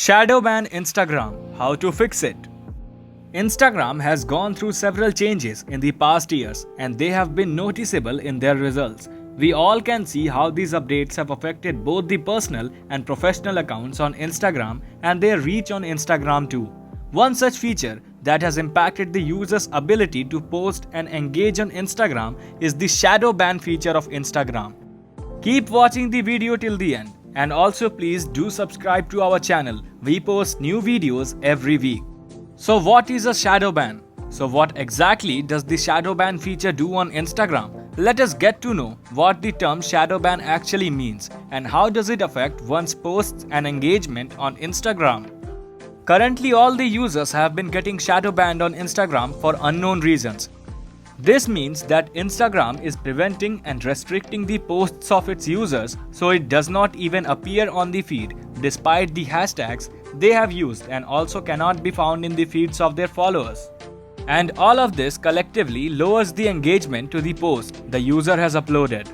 Shadow ban Instagram, how to fix it? Instagram has gone through several changes in the past years and they have been noticeable in their results. We all can see how these updates have affected both the personal and professional accounts on Instagram and their reach on Instagram too. One such feature that has impacted the user's ability to post and engage on Instagram is the shadow ban feature of Instagram. Keep watching the video till the end, and also please do subscribe to our channel. We post new videos every week. So what is a shadow ban? So what exactly does the shadow ban feature do on Instagram? Let us get to know what the term shadow ban actually means and how does it affect one's posts and engagement on Instagram. Currently, all the users have been getting shadow banned on Instagram for unknown reasons. This means that Instagram is preventing and restricting the posts of its users so it does not even appear on the feed despite the hashtags they have used, and also cannot be found in the feeds of their followers. And all of this collectively lowers the engagement to the post the user has uploaded.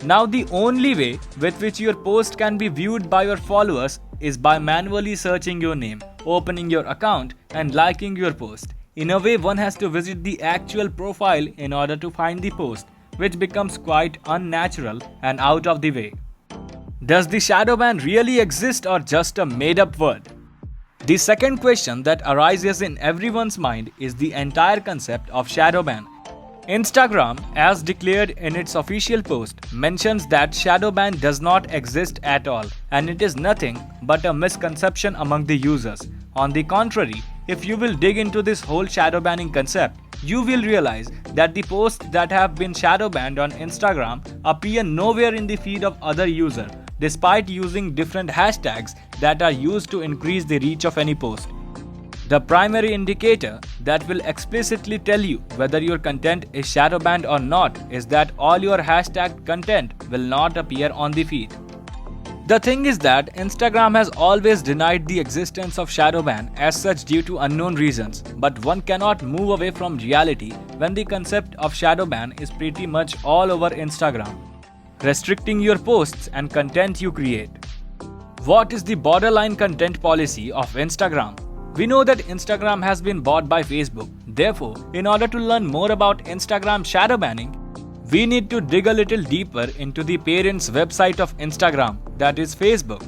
Now the only way with which your post can be viewed by your followers is by manually searching your name, opening your account and liking your post. In a way, one has to visit the actual profile in order to find the post, which becomes quite unnatural and out of the way. Does the shadow ban really exist or just a made-up word? The second question that arises in everyone's mind is the entire concept of shadow ban. Instagram, as declared in its official post, mentions that shadow ban does not exist at all and it is nothing but a misconception among the users. On the contrary, if you will dig into this whole shadow banning concept, you will realize that the posts that have been shadow banned on Instagram appear nowhere in the feed of other users, despite using different hashtags that are used to increase the reach of any post. The primary indicator that will explicitly tell you whether your content is shadow banned or not is that all your hashtag content will not appear on the feed. The thing is that Instagram has always denied the existence of shadow ban as such due to unknown reasons, but one cannot move away from reality when the concept of shadow ban is pretty much all over Instagram, restricting your posts and content you create. What is the borderline content policy of Instagram? We know that Instagram has been bought by Facebook. Therefore, in order to learn more about Instagram shadow banning, we need to dig a little deeper into the parent's website of Instagram, that is Facebook.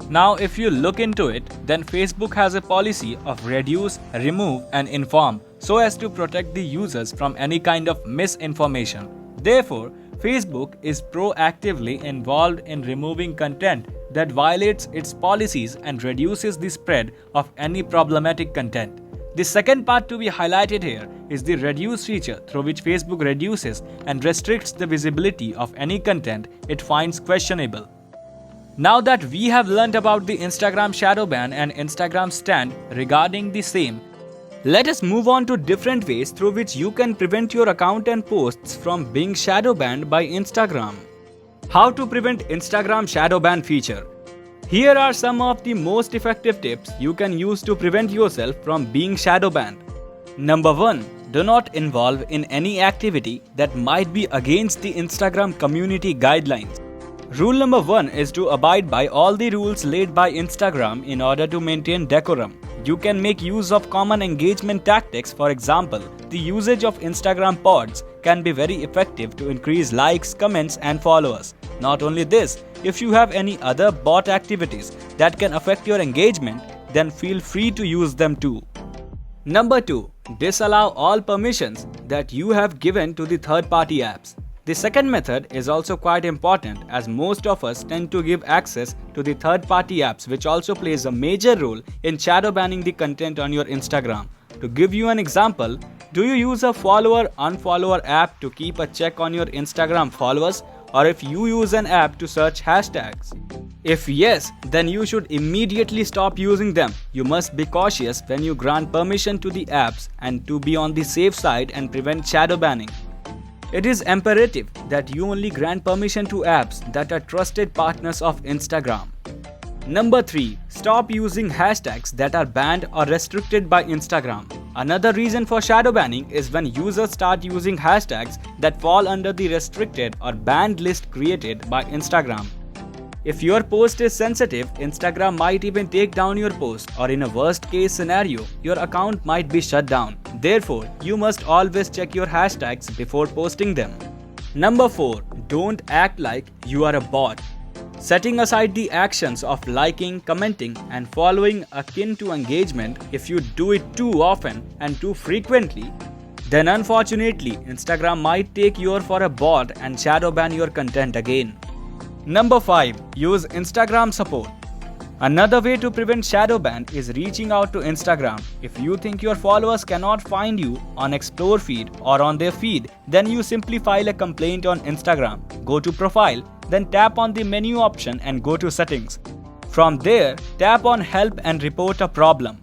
Now, if you look into it, then Facebook has a policy of reduce, remove and inform so as to protect the users from any kind of misinformation. Therefore, Facebook is proactively involved in removing content that violates its policies and reduces the spread of any problematic content. The second part to be highlighted here is the reduce feature, through which Facebook reduces and restricts the visibility of any content it finds questionable. Now that we have learned about the Instagram shadow ban and Instagram's stand regarding the same, let us move on to different ways through which you can prevent your account and posts from being shadow banned by Instagram. How to prevent Instagram shadow ban feature? Here are some of the most effective tips you can use to prevent yourself from being shadow banned. Number 1. Do not involve in any activity that might be against the Instagram community guidelines. Rule number 1 is to abide by all the rules laid by Instagram in order to maintain decorum. You can make use of common engagement tactics. For example, the usage of Instagram pods can be very effective to increase likes, comments and followers. Not only this, if you have any other bot activities that can affect your engagement, then feel free to use them too. Number 2. Disallow all permissions that you have given to the third-party apps. The second method is also quite important as most of us tend to give access to the third-party apps, which also plays a major role in shadow banning the content on your Instagram. To give you an example, do you use a follower-unfollower app to keep a check on your Instagram followers, or if you use an app to search hashtags? If yes, then you should immediately stop using them. You must be cautious when you grant permission to the apps and to be on the safe side and prevent shadow banning. It is imperative that you only grant permission to apps that are trusted partners of Instagram. Number 3. Stop using hashtags that are banned or restricted by Instagram. Another reason for shadow banning is when users start using hashtags that fall under the restricted or banned list created by Instagram. If your post is sensitive, Instagram might even take down your post, or in a worst case scenario, your account might be shut down. Therefore, you must always check your hashtags before posting them. Number 4. Don't act like you are a bot. Setting aside the actions of liking, commenting, and following akin to engagement, if you do it too often and too frequently, then unfortunately, Instagram might take you for a bot and shadow ban your content again. Number 5. Use Instagram support. Another way to prevent shadow ban is reaching out to Instagram. If you think your followers cannot find you on Explore feed or on their feed, then you simply file a complaint on Instagram. Go to Profile, then tap on the menu option and go to Settings. From there, tap on Help and report a problem.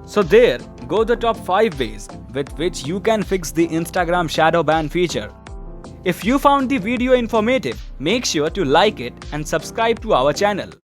So there go the top 5 ways with which you can fix the Instagram shadow ban feature. If you found the video informative, make sure to like it and subscribe to our channel.